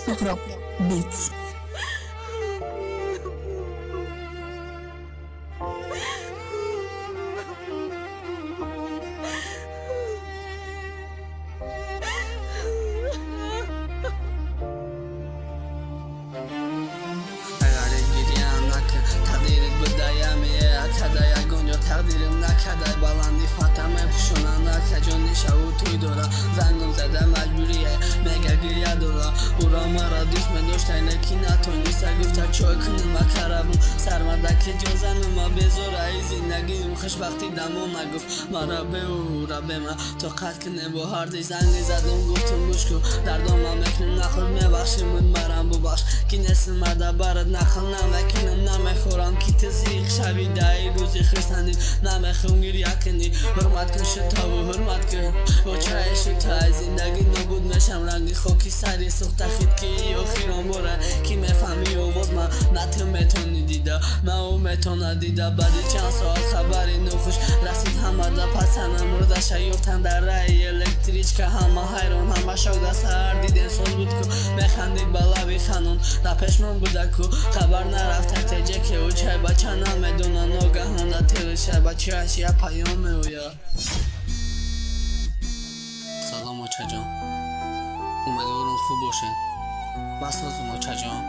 Sohrab Beats. تقدیرم نکرده بلندی فتمه پوشونم نکجانی شو توی دورا زنگم زده مجبوریه مگه گریه دورا او را مرا دوست من داشته نکی نتونیسته گفته چای کنم و کربم سرمده که جازنم ما بزاره ای زندگیم خوشبختی دمو نگفت مرا به او را به من تا قد کنه با هر دی زنگی زدم گفتم گوش کن دردام هم بکنم نخور میبخشیم بود مرم ببخش کی نسل مرده برد نخل نمکنم نمیخورم کی تزیق شبی دایی روزی خرسندی نمیخوام گریه کنی حرمت کن شتا و حرمت کن و چای شتا زندگی نبود میشم رنگی خوکی سری سخت خید که آخیران بره کی میفهمی و باز من نتم میتونی دیده من او میتونه دیده بعد چند ساعت خبری نخوش رسید همه دا پسنم مرده شیفتن در رای الکتریچ که همه حیران همه شاگده سر دیدن سوز بود که بخندید بلوی خانون دا پشمان بوده که خبر نرفته تجه که او چای بچه نمیدونه ناگهان دا تلشه بچه اشیا پیامه او یا سلام اوچه جان امیدوارم خوب باشه بس لازم اوچه جان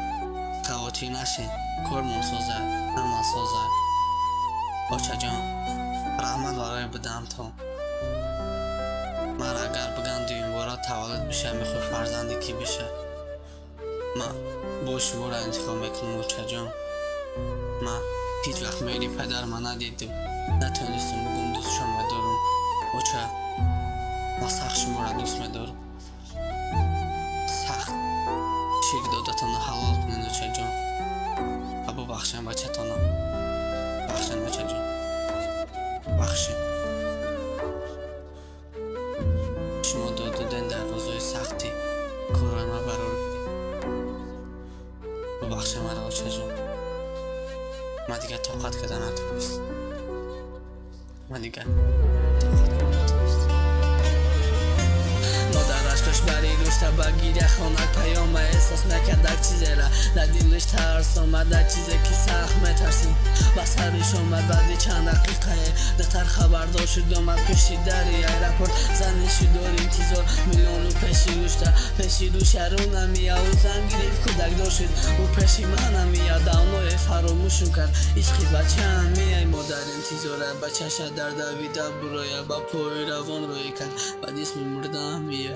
قواتی نشین کارمون سازه عمل سازه اوچه جان رحمت برای بدم تو من اگر بگم دویم بارا تولد بشه میخوای فرزندی کی بشه من باش بارا انتخاب میکنم اوچه جان من هیچ وقت میری پدر من ندیدم نتونستم بگم دوست شما دارم اوچه من سخت شما را دوست میدارم سخت شیر دادتان حلال کنین اوچه جان و ببخشین بچه تانا بخشین اوچه جان بخشین شما دادن در روزای سختی کارای ما برار بدید ببخشین مرا اوچه جان من دیگه طاقت کردن نتونست من دیگه طاقت کردن نتونست مادر عشقش برای روشته بگیره خانک پیام احساس نکرد در چیزی را در دلش ترس آمد در چیزی که سخت میترسیم بس هرش آمد بعدی چند دقیقه دختر خبردار شد آمد پشتی دری ایرپورت زنشی دار انتظار میلیونو پیشی روشته پیشی روش رو نمیه و زن گریف کودک دار شد او پیشی من نمیه دانوی فراموشم کرد عشقی بچه همیه مادر انتظاره بچه شد در دویده برای با پای روان روی کرد بعد اسم مرده همیه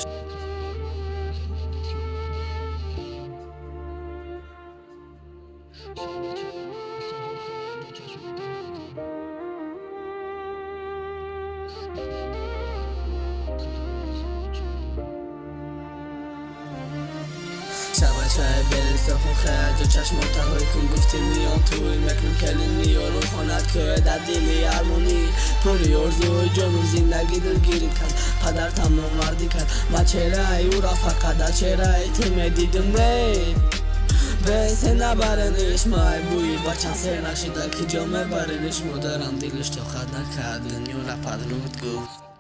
شبچه برین سخون خیلی چشم تهایی کن گفتی میان توی مکنم کلی میارون خانت که در دلی ارمونی پوری ارزوی جانو زندگی دلگیری کن پدر تمام مردی کن ما چهره او را فقط در چهره تیم دیدم نی بسه نبرنش مای بوی بچه سر نشیده که جامعه برنش مادرم دلش تو خد نکرد دنیا را پدرود گفت